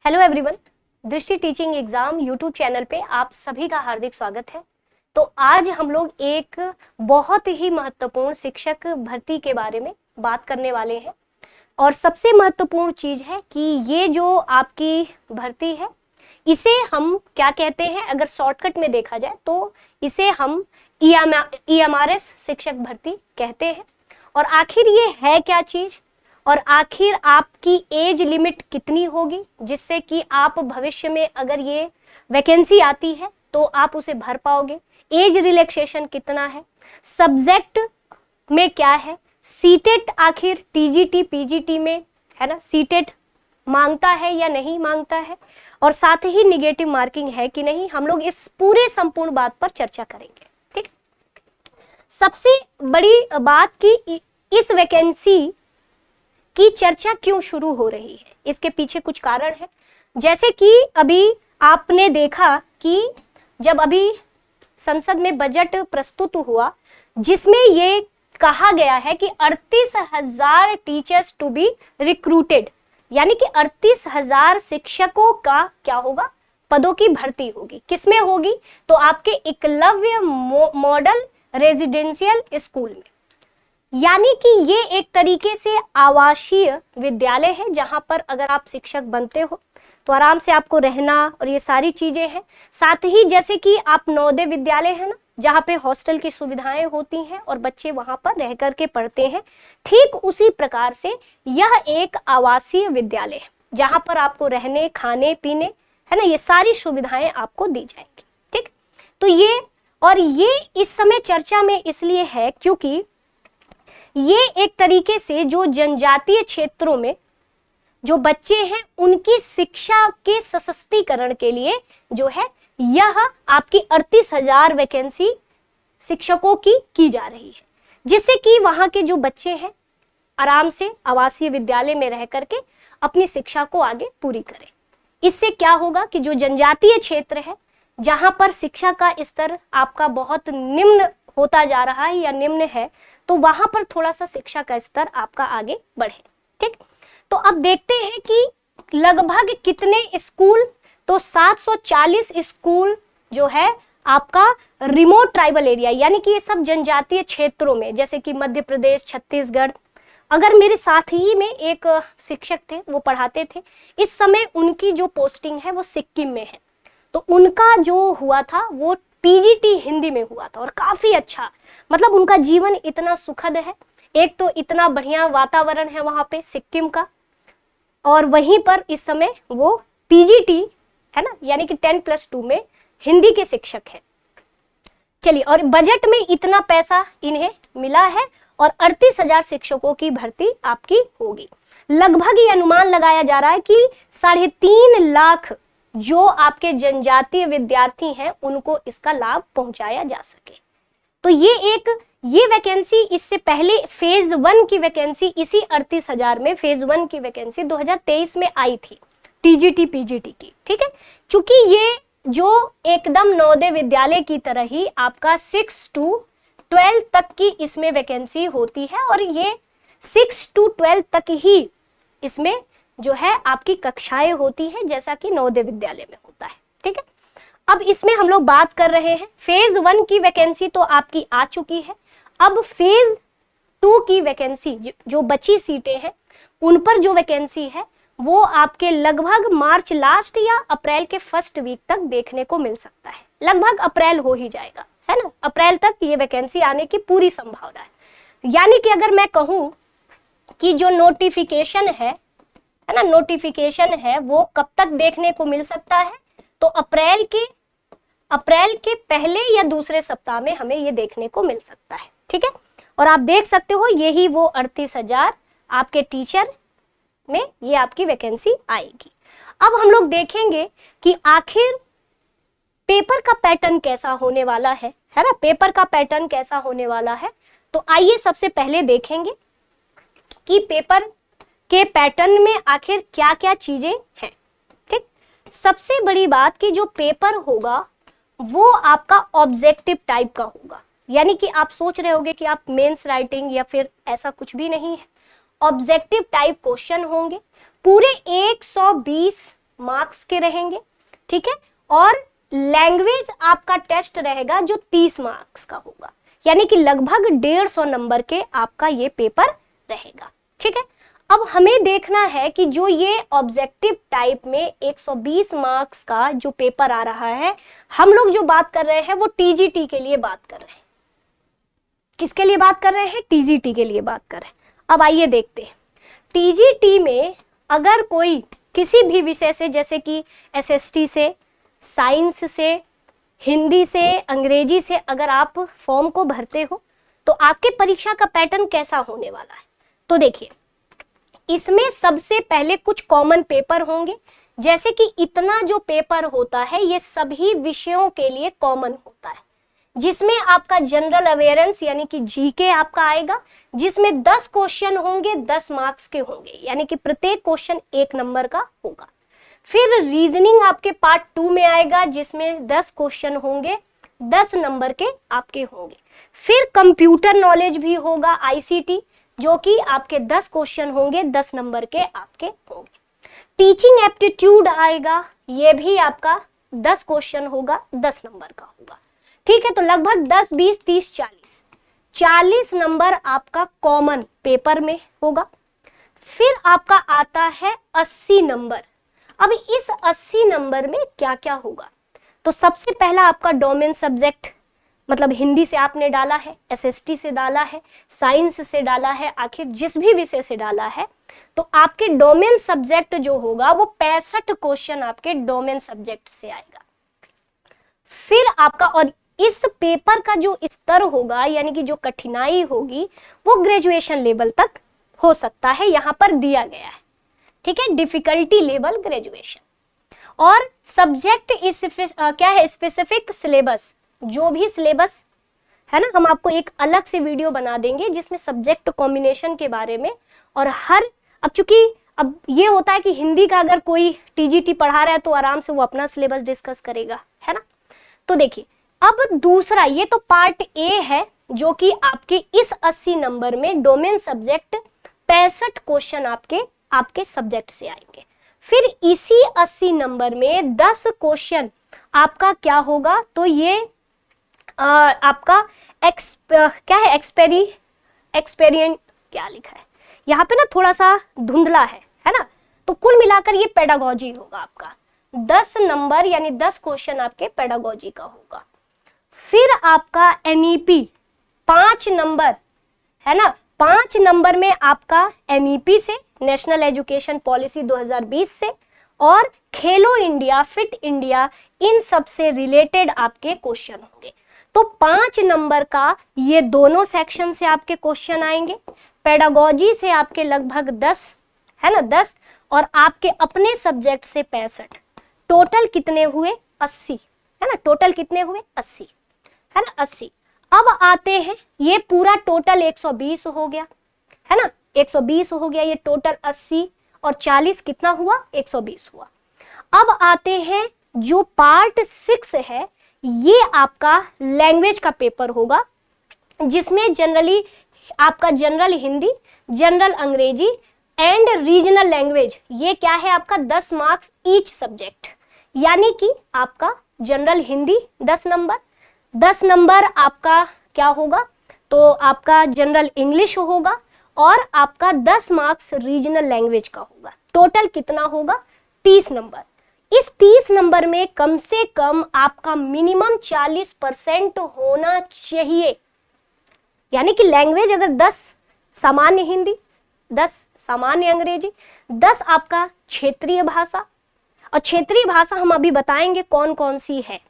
Hello everyone, दृष्टि teaching exam YouTube channel पे आप सभी का हार्दिक स्वागत है। तो आज हम लोग एक बहुत ही महत्वपूर्ण शिक्षक भर्ती के बारे में बात करने वाले हैं। और सबसे महत्वपूर्ण चीज है कि ये जो आपकी भर्ती है इसे हम क्या कहते हैं, अगर शॉर्टकट में देखा जाए तो इसे हम EMRS शिक्षक भर्ती कहते हैं। और आखिर ये है क्या चीज, और आखिर आपकी एज लिमिट कितनी होगी जिससे कि आप भविष्य में अगर ये वैकेंसी आती है तो आप उसे भर पाओगे, एज रिलैक्सेशन कितना है, सब्जेक्ट में क्या है, सीटेट आखिर टीजीटी पीजीटी में है ना, सीटेट मांगता है या नहीं मांगता है, और साथ ही निगेटिव मार्किंग है कि नहीं, हम लोग इस पूरे संपूर्ण बात पर चर्चा करेंगे। ठीक, सबसे बड़ी बात कि इस वैकेंसी की चर्चा क्यों शुरू हो रही है, इसके पीछे कुछ कारण है। जैसे कि अभी आपने देखा कि जब अभी संसद में बजट प्रस्तुत हुआ जिसमें ये कहा गया है कि 38,000 टीचर्स टू बी रिक्रूटेड, यानी कि 38,000 शिक्षकों का क्या होगा, पदों की भर्ती होगी। किसमें होगी, तो आपके एकलव्य मॉडल रेजिडेंशियल स्कूल में। यानी कि ये एक तरीके से आवासीय विद्यालय है जहां पर अगर आप शिक्षक बनते हो तो आराम से आपको रहना और ये सारी चीजें हैं। साथ ही जैसे कि आप नवोदय विद्यालय है ना, जहाँ पे हॉस्टल की सुविधाएं होती हैं और बच्चे वहां पर रह करके पढ़ते हैं, ठीक उसी प्रकार से यह एक आवासीय विद्यालय है जहां पर आपको रहने खाने पीने है ना, ये सारी सुविधाएं आपको दी जाएंगी। ठीक, तो ये इस समय चर्चा में इसलिए है क्योंकि ये एक तरीके से जो जनजातीय क्षेत्रों में जो बच्चे हैं उनकी शिक्षा के सशक्तिकरण के लिए जो है यह आपकी 38,000 वैकेंसी शिक्षकों की जा रही है, जिससे कि वहां के जो बच्चे हैं आराम से आवासीय विद्यालय में रह करके अपनी शिक्षा को आगे पूरी करें। इससे क्या होगा कि जो जनजातीय क्षेत्र है जहां पर शिक्षा का स्तर आपका बहुत निम्न होता जा रहा है या निम्न है, तो वहां पर थोड़ा सा शिक्षा का स्तर आपका आगे बढ़े। ठीक, तो अब देखते हैं कि लगभग कितने स्कूल, तो 740 स्कूल जो है आपका रिमोट ट्राइबल एरिया, यानी कि ये सब जनजातीय क्षेत्रों में, जैसे कि मध्य प्रदेश, छत्तीसगढ़। अगर मेरे साथ ही में एक शिक्षक थे, वो पढ़ाते थे, इस समय उनकी जो पोस्टिंग है वो सिक्किम में है, तो उनका जो हुआ था वो पीजीटी हिंदी में हुआ था और काफी अच्छा, मतलब उनका जीवन इतना सुखद है। एक तो इतना बढ़िया वातावरण है वहां पे सिक्किम का, और वहीं पर इस समय वो पीजीटी है ना, यानी कि 10+2 में हिंदी के शिक्षक हैं। चलिए, और बजट में इतना पैसा इन्हें मिला है और 38,000 शिक्षकों की भर्ती आपकी होगी। लगभग ये अनुमान लगाया जा रहा है कि 3.5 लाख जो आपके जनजातीय विद्यार्थी हैं उनको इसका लाभ पहुंचाया जा सके। तो ये वैकेंसी, इससे पहले फेज 1 की वैकेंसी इसी 38,000 में फेज 1 की वैकेंसी 2023 में आई थी टीजीटी पीजीटी की। ठीक है, चूंकि ये जो एकदम नवोदय विद्यालय की तरह ही आपका 6 to 12 तक की इसमें वैकेंसी होती है, और ये 6 to 12 तक ही इसमें जो है आपकी कक्षाएं होती हैं जैसा कि नवोदय विद्यालय में होता है। ठीक है, अब इसमें हम लोग बात कर रहे हैं फेज 1 की वैकेंसी तो आपकी आ चुकी है। अब फेज 2 की वैकेंसी जो बची सीटें हैं उन पर जो वैकेंसी है वो आपके लगभग मार्च लास्ट या अप्रैल के फर्स्ट वीक तक देखने को मिल सकता है। लगभग अप्रैल हो ही जाएगा, है ना, अप्रैल तक ये वैकेंसी आने की पूरी संभावना है। यानी कि अगर मैं कहूं कि जो नोटिफिकेशन है ना, नोटिफिकेशन है वो कब तक देखने को मिल सकता है, तो अप्रैल के पहले या दूसरे सप्ताह में हमें ये देखने को मिल सकता है। ठीक है, और आप देख सकते हो यही वो 38,000 आपके टीचर में ये आपकी वैकेंसी आएगी। अब हम लोग देखेंगे कि आखिर पेपर का पैटर्न कैसा होने वाला है ना, पेपर का पैटर्न कैसा होने वाला है। तो आइए सबसे पहले देखेंगे कि पेपर के पैटर्न में आखिर क्या क्या चीजें हैं। ठीक, सबसे बड़ी बात कि जो पेपर होगा वो आपका ऑब्जेक्टिव टाइप का होगा, यानी कि आप सोच रहे होंगे कि आप मेंस राइटिंग या फिर ऐसा कुछ भी नहीं है, ऑब्जेक्टिव टाइप क्वेश्चन होंगे। पूरे 120 मार्क्स के रहेंगे, ठीक है। और लैंग्वेज आपका टेस्ट रहेगा जो 30 मार्क्स का होगा, यानी कि लगभग 150 नंबर के आपका ये पेपर रहेगा, ठीक है। अब हमें देखना है कि जो ये ऑब्जेक्टिव टाइप में 120 मार्क्स का जो पेपर आ रहा है, हम लोग जो बात कर रहे हैं वो टीजीटी के लिए बात कर रहे हैं। किसके लिए बात कर रहे हैं? टीजीटी के लिए बात कर रहे हैं। अब आइए देखते हैं, टीजीटी में अगर कोई किसी भी विषय से, जैसे कि एसएसटी से, साइंस से, हिंदी से, अंग्रेजी से अगर आप फॉर्म को भरते हो तो आपके परीक्षा का पैटर्न कैसा होने वाला है। तो देखिए, इसमें सबसे पहले कुछ कॉमन पेपर होंगे, जैसे कि इतना जो पेपर होता है ये सभी विषयों के लिए कॉमन होता है, जिसमें आपका जनरल अवेयरेंस यानी कि जीके आपका आएगा, जिसमें 10 क्वेश्चन होंगे, 10 मार्क्स के होंगे, यानी कि प्रत्येक क्वेश्चन 1 नंबर का होगा। फिर रीजनिंग आपके पार्ट 2 में आएगा, जिसमें 10 क्वेश्चन होंगे, 10 नंबर के आपके होंगे। फिर कंप्यूटर नॉलेज भी होगा, आईसीटी, जो कि आपके 10 क्वेश्चन होंगे, 10 नंबर के आपके होंगे। टीचिंग एप्टीट्यूड आएगा, ये भी आपका 10 क्वेश्चन होगा, 10 नंबर का होगा, ठीक है। तो लगभग 10, 20, 30, 40 नंबर आपका कॉमन पेपर में होगा। फिर आपका आता है 80 नंबर। अब इस 80 नंबर में क्या क्या होगा? तो सबसे पहला आपका डोमेन सब्जेक्ट, मतलब हिंदी से आपने डाला है, एसएसटी से डाला है, साइंस से डाला है, आखिर जिस भी विषय से डाला है, तो आपके डोमेन सब्जेक्ट जो होगा वो 65 क्वेश्चन आपके डोमेन सब्जेक्ट से आएगा। फिर आपका, और इस पेपर का जो स्तर होगा यानी कि जो कठिनाई होगी वो ग्रेजुएशन लेवल तक हो सकता है, यहां पर दिया गया है, ठीक है, डिफिकल्टी लेवल ग्रेजुएशन। और सब्जेक्ट क्या है, स्पेसिफिक सिलेबस, जो भी सिलेबस है ना, हम आपको एक अलग से वीडियो बना देंगे जिसमें सब्जेक्ट कॉम्बिनेशन के बारे में। और हर, अब चूंकि अब ये होता है कि हिंदी का अगर कोई टीजीटी पढ़ा रहा है तो आराम से वो अपना सिलेबस डिस्कस करेगा, है ना। तो देखिए, अब दूसरा, ये तो पार्ट ए है जो कि आपके इस 80 नंबर में डोमेन सब्जेक्ट 65 क्वेश्चन आपके सब्जेक्ट से आएंगे। फिर इसी 80 नंबर में 10 क्वेश्चन आपका क्या होगा, तो ये आपका क्या है, एक्सपेरिएंट क्या लिखा है यहाँ पे ना, थोड़ा सा धुंधला है ना। तो कुल मिलाकर ये पेडागोजी होगा आपका, 10 नंबर यानी 10 क्वेश्चन आपके पेडागोजी का होगा। फिर आपका एनईपी 5 नंबर है ना, 5 नंबर में आपका एनईपी से, नेशनल एजुकेशन पॉलिसी 2020 से, और खेलो इंडिया, फिट इंडिया, इन सब से रिलेटेड आपके क्वेश्चन होंगे। तो 5 नंबर का ये दोनों सेक्शन से आपके क्वेश्चन आएंगे। पेडागोजी से आपके लगभग 10 है ना, 10, और आपके अपने सब्जेक्ट से 65, टोटल कितने हुए? 80, है ना, टोटल कितने हुए? 80, है ना, 80। अब आते हैं, ये पूरा टोटल 120 हो गया, है ना, 120 हो गया, ये टोटल 80 और 40 कितना हुआ? 120 हुआ। अब आते हैं जो पार्ट 6 है, ये आपका लैंग्वेज का पेपर होगा, जिसमें जनरली आपका जनरल हिंदी, जनरल अंग्रेजी एंड रीजनल लैंग्वेज, ये क्या है आपका 10 मार्क्स ईच सब्जेक्ट, यानी कि आपका जनरल हिंदी 10 नंबर, 10 नंबर आपका क्या होगा, तो आपका जनरल इंग्लिश होगा, और आपका 10 मार्क्स रीजनल लैंग्वेज का होगा। टोटल कितना होगा? 30 नंबर। इस 30 नंबर में कम से कम आपका मिनिमम 40% होना चाहिए, यानी कि लैंग्वेज अगर 10 सामान्य हिंदी, 10 सामान्य अंग्रेजी, 10 आपका क्षेत्रीय भाषा, और क्षेत्रीय भाषा हम अभी बताएंगे कौन कौन सी है।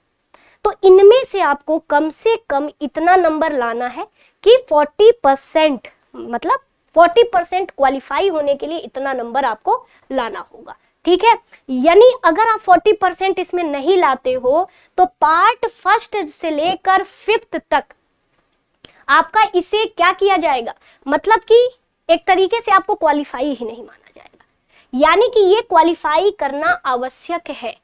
तो इनमें से आपको कम से कम इतना नंबर लाना है कि 40%, मतलब 40% क्वालिफाई होने के लिए इतना नंबर आपको लाना होगा, ठीक है। यानी अगर आप 40% इसमें नहीं लाते हो तो पार्ट 1 से लेकर 5th तक आपका इसे क्या किया जाएगा, मतलब कि एक तरीके से आपको क्वालिफाई ही नहीं माना जाएगा। यानी कि ये क्वालिफाई करना आवश्यक है,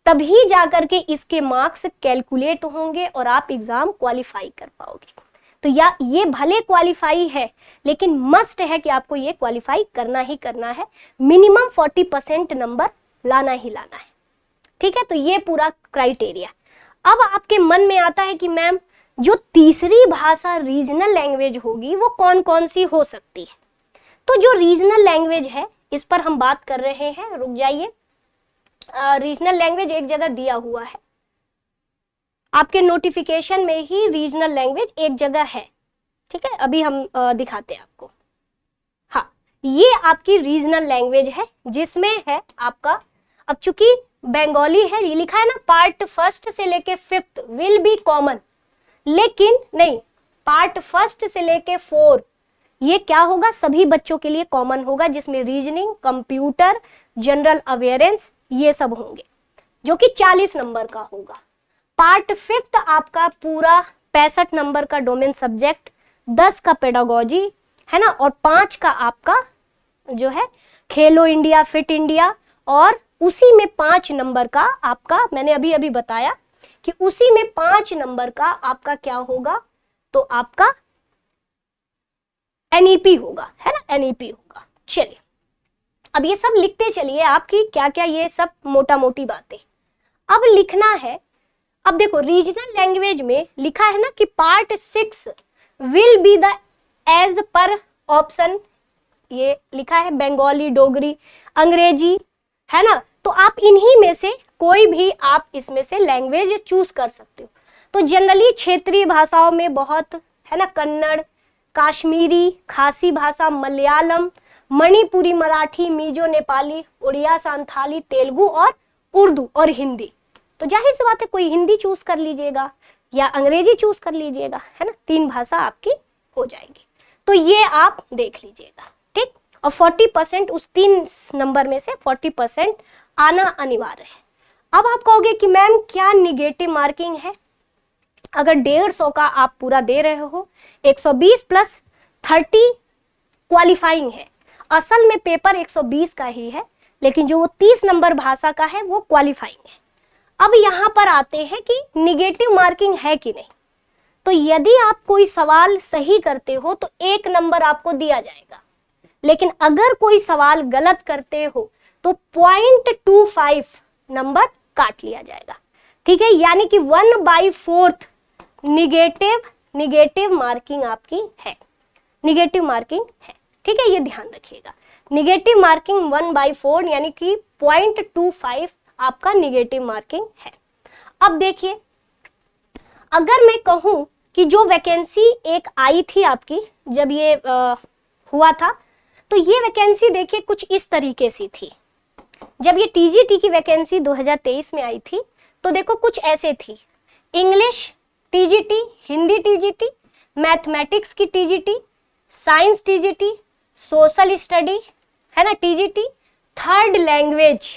तभी जाकर के इसके मार्क्स कैलकुलेट होंगे और आप एग्जाम क्वालिफाई कर पाओगे। तो या ये भले क्वालिफाई है, लेकिन मस्ट है कि आपको ये क्वालिफाई करना ही करना है, मिनिमम 40% नंबर लाना ही लाना है। ठीक है, तो ये पूरा क्राइटेरिया। अब आपके मन में आता है कि मैम जो तीसरी भाषा रीजनल लैंग्वेज होगी वो कौन कौन सी हो सकती है। तो जो रीजनल लैंग्वेज है इस पर हम बात कर रहे हैं, रुक जाइए। रीजनल लैंग्वेज एक जगह दिया हुआ है आपके नोटिफिकेशन में ही, रीजनल लैंग्वेज एक जगह है। ठीक है, अभी हम दिखाते हैं आपको। हाँ, ये आपकी रीजनल लैंग्वेज है जिसमें है आपका, अब चूंकि बंगाली है, ये लिखा है ना पार्ट फर्स्ट से लेके 5th विल बी कॉमन, लेकिन नहीं, पार्ट फर्स्ट से लेके 4 ये क्या होगा, सभी बच्चों के लिए कॉमन होगा, जिसमें रीजनिंग, कंप्यूटर, जनरल अवेयरेंस ये सब होंगे, जो कि 40 नंबर का होगा। पार्ट 5th आपका पूरा 65 नंबर का डोमेन सब्जेक्ट, 10 का पेडागोजी है ना, और 5 का आपका जो है खेलो इंडिया, फिट इंडिया, और उसी में 5 नंबर का आपका, मैंने अभी अभी बताया कि उसी में 5 नंबर का आपका क्या होगा, तो आपका एनईपी होगा, है ना, एनईपी होगा। चलिए अब ये सब लिखते चलिए आपकी क्या क्या, ये सब मोटा मोटी बातें अब लिखना है। अब देखो रीजनल लैंग्वेज में लिखा है ना कि part 6 will be the as per option, ये लिखा है बंगाली, डोगरी, अंग्रेजी, है ना, तो आप इन्हीं में से कोई भी आप इसमें से लैंग्वेज चूज कर सकते हो। तो जनरली क्षेत्रीय भाषाओं में बहुत है ना, कन्नड़, काश्मीरी, खासी भाषा, मलयालम, मणिपुरी, मराठी, मिजो, नेपाली, उड़िया, संथाली, तेलुगु और उर्दू और हिंदी। तो जाहिर सी बात है कोई हिंदी चूज कर लीजिएगा या अंग्रेजी चूज कर लीजिएगा, है ना, 3 भाषा आपकी हो जाएगी। तो ये आप देख लीजिएगा, ठीक। और 40% उस 3 नंबर में से 40% आना अनिवार्य है। अब आप कहोगे कि मैम क्या निगेटिव मार्किंग है? अगर 150 का आप पूरा दे रहे हो, 120 प्लस 30 क्वालिफाइंग है। असल में पेपर 120 का ही है, लेकिन जो वो 30 नंबर भाषा का है वो क्वालिफाइंग है। अब यहाँ पर आते हैं कि निगेटिव मार्किंग है कि नहीं। तो यदि आप कोई सवाल सही करते हो तो 1 नंबर आपको दिया जाएगा, लेकिन अगर कोई सवाल गलत करते हो तो 0.25 नंबर काट लिया जाएगा, ठीक है। यानी कि 1/4 निगेटिव मार्किंग आपकी है, निगेटिव मार्किंग है, ठीक है, ये ध्यान रखिएगा। निगेटिव मार्किंग 1/4 यानी कि 0.25 आपका निगेटिव मार्किंग है। अब देखिए, अगर मैं कहूं कि जो वैकेंसी एक आई थी आपकी जब ये हुआ था, तो ये वैकेंसी देखिए कुछ इस तरीके से थी। जब ये टीजीटी की वैकेंसी 2023 में आई थी तो देखो कुछ ऐसे थी, English TGT, Hindi TGT, mathematics की TGT, science TGT, social study, है ना, टीजीटी, थर्ड लैंग्वेज।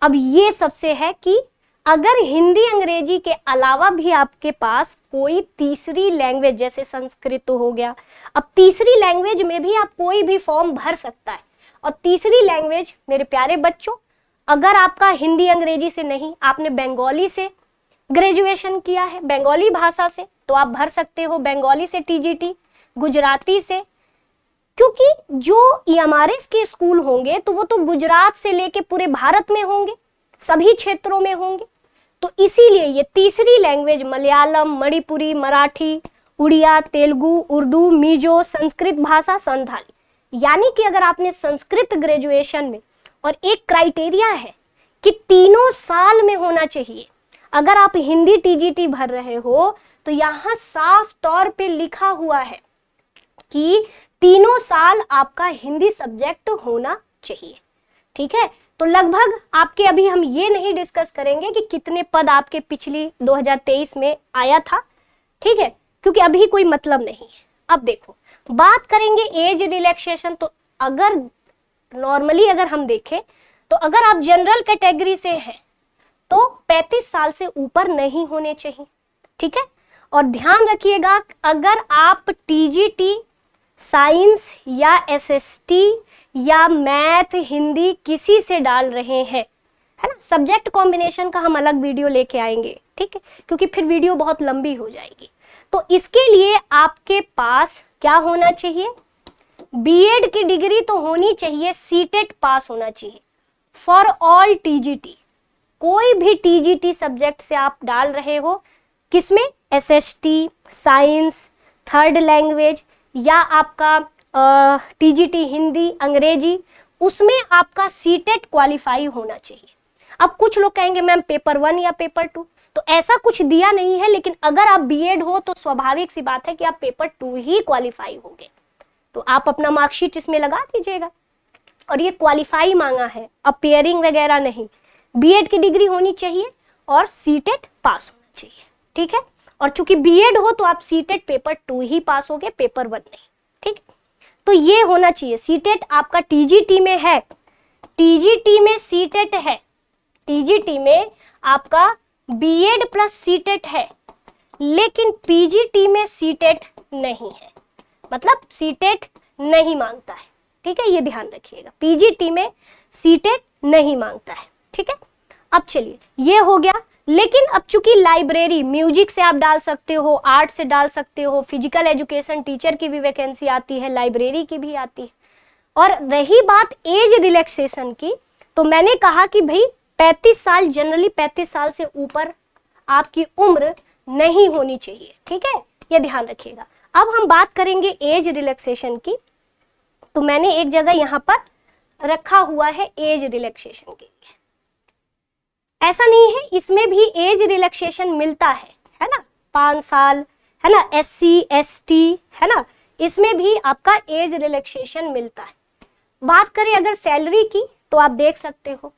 अब ये सबसे है कि अगर हिंदी अंग्रेजी के अलावा भी आपके पास कोई तीसरी लैंग्वेज, जैसे संस्कृत हो गया, अब तीसरी लैंग्वेज में भी आप कोई भी फॉर्म भर सकता है। और तीसरी लैंग्वेज मेरे प्यारे बच्चों, अगर आपका हिंदी अंग्रेजी से नहीं, आपने बंगाली से ग्रेजुएशन किया है, बंगाली भाषा से, तो आप भर सकते हो बंगाली से टीजीटी, गुजराती से, क्योंकि जो EMRS के स्कूल होंगे तो वो तो गुजरात से लेके पूरे भारत में होंगे, सभी क्षेत्रों में होंगे। तो इसीलिए ये तीसरी लैंग्वेज मलयालम, मणिपुरी, मराठी, उड़िया, तेलुगु, उर्दू, मिजो, संस्कृत भाषा, संथाली, यानी कि अगर आपने संस्कृत ग्रेजुएशन में, और एक क्राइटेरिया है कि 3 साल में होना चाहिए। अगर आप हिंदी टीजीटी भर रहे हो तो यहाँ साफ तौर पे लिखा हुआ है कि 3 साल आपका हिंदी सब्जेक्ट होना चाहिए, ठीक है। तो लगभग आपके, अभी हम ये नहीं डिस्कस करेंगे कि कितने पद आपके पिछली 2023 में आया था, ठीक है, क्योंकि अभी कोई मतलब नहीं है। अब देखो बात करेंगे एज रिलैक्सेशन। तो अगर नॉर्मली अगर हम देखें तो अगर आप जनरल कैटेगरी से हैं तो 35 साल से ऊपर नहीं होने चाहिए, ठीक है। और ध्यान रखिएगा, अगर आप टीजीटी, साइंस या एसएसटी या मैथ, हिंदी किसी से डाल रहे हैं, है ना, सब्जेक्ट कॉम्बिनेशन का हम अलग वीडियो लेके आएंगे, ठीक है, क्योंकि फिर वीडियो बहुत लंबी हो जाएगी। तो इसके लिए आपके पास क्या होना चाहिए, बीएड की डिग्री तो होनी चाहिए, सीटेट पास होना चाहिए, फॉर ऑल टीजीटी, कोई भी टीजीटी सब्जेक्ट से आप डाल रहे हो, किसमें, एसएसटी, साइंस, थर्ड लैंग्वेज या आपका टीजीटी हिंदी अंग्रेजी, उसमें आपका सीटेट क्वालिफाई होना चाहिए। अब कुछ लोग कहेंगे मैम पेपर 1 या पेपर 2, तो ऐसा कुछ दिया नहीं है, लेकिन अगर आप बीएड हो तो स्वाभाविक सी बात है कि आप पेपर 2 ही क्वालिफाई होगे, तो आप अपना मार्कशीट इसमें लगा दीजिएगा। और ये क्वालिफाई मांगा है, अपियरिंग वगैरह नहीं, बीएड की डिग्री होनी चाहिए और सीटेट पास होना चाहिए, ठीक है। और चूंकि बीएड हो तो आप सीटेट पेपर 2 ही पास होगे, पेपर 1 नहीं, ठीक है। तो ये होना चाहिए। सीटेट आपका टीजीटी में है, टीजीटी में सीटेट है, टीजीटी में आपका बीएड प्लस सीटेट है, लेकिन पीजीटी में सीटेट नहीं है, मतलब सीटेट नहीं मांगता है, ठीक है, ये ध्यान रखिएगा, पीजीटी में सीटेट नहीं मांगता है, ठीक है। अब चलिए ये हो गया, लेकिन अब चूंकि लाइब्रेरी, म्यूजिक से आप डाल सकते हो, आर्ट से डाल सकते हो, फिजिकल एजुकेशन टीचर की भी वैकेंसी आती है, लाइब्रेरी की भी आती है। और रही बात एज रिलैक्सेशन की, तो मैंने कहा कि भाई 35 साल, जनरली 35 साल से ऊपर आपकी उम्र नहीं होनी चाहिए, ठीक है, ये ध्यान रखिएगा। अब हम बात करेंगे एज रिलैक्सेशन की, तो मैंने एक जगह यहाँ पर रखा हुआ है एज रिलैक्सेशन के लिए। ऐसा नहीं है, इसमें भी एज रिलैक्सेशन मिलता है ना, 5 साल, है ना, SC ST, है ना, इसमें भी आपका एज रिलैक्सेशन मिलता है। बात करें अगर सैलरी की, तो आप देख सकते हो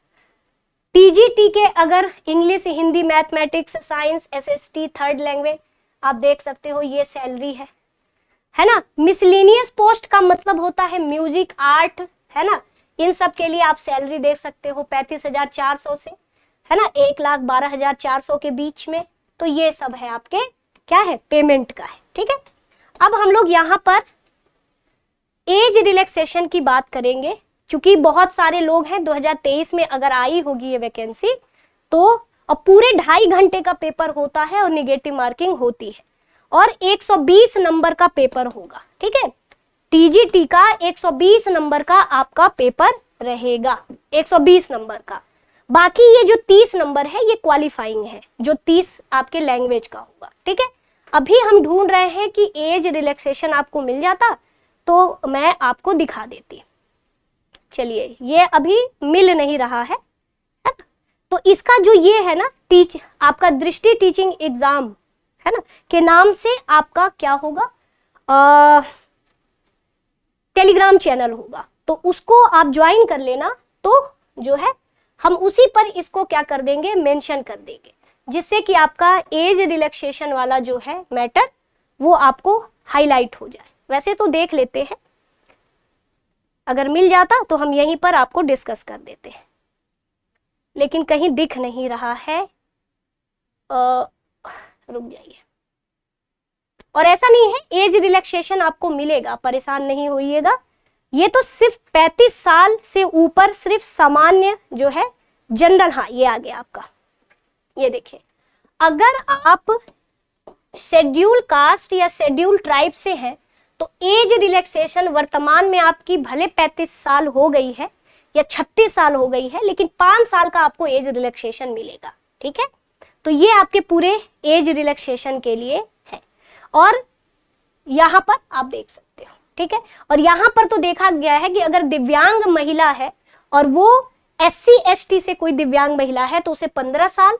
टीजीटी के अगर English, Hindi, mathematics, science, SST, third language, आप देख सकते हो ये सैलरी है ना। मिसलेनियस पोस्ट का मतलब होता है म्यूजिक, आर्ट, है ना, इन सब के लिए आप सैलरी देख सकते हो 35,400 से, है ना, 1,12,400 के बीच में। तो ये सब है आपके क्या है, पेमेंट का है, ठीक है। अब हम लोग यहाँ पर एज रिलैक्सेशन की बात करेंगे, क्योंकि बहुत सारे लोग हैं, 2023 में अगर आई होगी ये वैकेंसी, तो अब पूरे 2.5 घंटे का पेपर होता है और निगेटिव मार्किंग होती है, और 120 नंबर का पेपर होगा, ठीक है। टीजीटी का 120 नंबर का आपका पेपर रहेगा, 120 नंबर का। बाकी ये जो 30 नंबर है ये क्वालिफाइंग है, जो 30 आपके लैंग्वेज का होगा, ठीक है। अभी हम ढूंढ रहे हैं कि एज रिलैक्सेशन आपको मिल जाता तो मैं आपको दिखा देती। चलिए, ये अभी मिल नहीं रहा है ना, तो इसका जो ये है ना, आपका दृष्टि टीचिंग एग्जाम, है ना, के नाम से आपका क्या होगा, टेलीग्राम चैनल होगा, तो उसको आप ज्वाइन कर लेना। तो जो है हम उसी पर इसको क्या कर देंगे, मेंशन कर देंगे, जिससे कि आपका एज रिलैक्सेशन वाला जो है मैटर वो आपको हाईलाइट हो जाए। वैसे तो देख लेते हैं, अगर मिल जाता तो हम यहीं पर आपको डिस्कस कर देते हैं, लेकिन कहीं दिख नहीं रहा है, रुक जाइए। और ऐसा नहीं है, एज रिलैक्सेशन आपको मिलेगा, परेशान नहीं होइएगा। ये तो सिर्फ 35 साल से ऊपर, सिर्फ सामान्य जो है जनरल, हाँ ये आ गया आपका, ये देखिए, अगर आप शेड्यूल कास्ट या शेड्यूल ट्राइब से हैं तो एज रिलैक्सेशन वर्तमान में आपकी भले 35 साल हो गई है या 36 साल हो गई है, लेकिन 5 साल का आपको एज रिलैक्सेशन मिलेगा, ठीक है। तो ये आपके पूरे एज रिलैक्सेशन के लिए है, और यहाँ पर आप देख सकते हो, ठीक है। और यहाँ पर तो देखा गया है कि अगर दिव्यांग महिला है और वो SC ST से कोई दिव्यांग महिला है तो उसे 15 साल,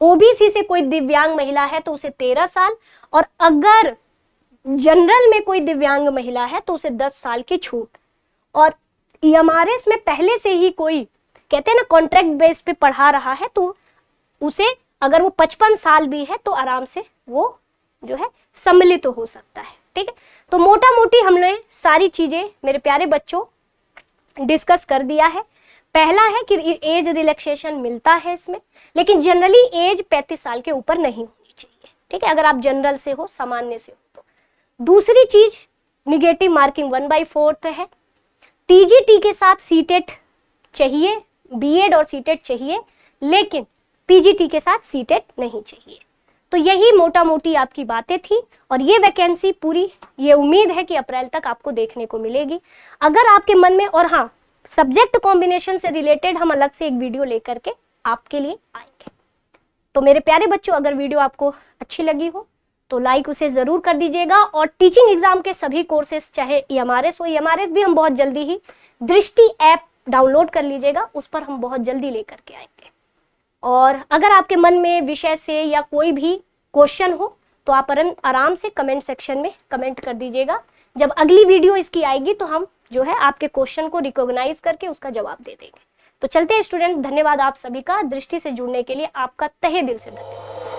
OBC से कोई दिव्यांग महिला है तो उसे 13 साल, और अगर जनरल में कोई दिव्यांग महिला है तो उसे 10 साल की छूट। और EMRS में पहले से ही कोई, कहते हैं ना, कॉन्ट्रैक्ट बेस पे पढ़ा रहा है, तो उसे अगर वो 55 साल भी है तो आराम से वो जो है सम्मिलित हो सकता है, ठीक है। तो मोटा मोटी हमने सारी चीजें मेरे प्यारे बच्चों डिस्कस कर दिया है। पहला है कि एज रिलैक्सेशन मिलता है इसमें, लेकिन जनरली एज 35 साल के ऊपर नहीं होनी चाहिए, ठीक है, अगर आप जनरल से हो, सामान्य से हो तो। दूसरी चीज, निगेटिव मार्किंग 1/4 है। टीजीटी के साथ सीटेट चाहिए, बीएड और सीटेट चाहिए, लेकिन पीजीटी के साथ सीटेट नहीं चाहिए। तो यही मोटा मोटी आपकी बातें थी, और ये वैकेंसी पूरी, ये उम्मीद है कि अप्रैल तक आपको देखने को मिलेगी। अगर आपके मन में, और हाँ, सब्जेक्ट कॉम्बिनेशन से रिलेटेड हम अलग से एक वीडियो लेकर के आपके लिए आएंगे। तो मेरे प्यारे बच्चों, अगर वीडियो आपको अच्छी लगी हो तो लाइक उसे ज़रूर कर दीजिएगा, और टीचिंग एग्जाम के सभी कोर्सेज चाहे EMRS हो, EMRS भी हम बहुत जल्दी ही, दृष्टि ऐप डाउनलोड कर लीजिएगा, उस पर हम बहुत जल्दी लेकर के आएंगे। और अगर आपके मन में विषय से या कोई भी क्वेश्चन हो तो आप आराम से कमेंट सेक्शन में कमेंट कर दीजिएगा। जब अगली वीडियो इसकी आएगी तो हम जो है आपके क्वेश्चन को रिकॉग्नाइज करके उसका जवाब दे देंगे। तो चलते हैं स्टूडेंट, धन्यवाद आप सभी का। दृष्टि से जुड़ने के लिए आपका तहे दिल से धन्यवाद।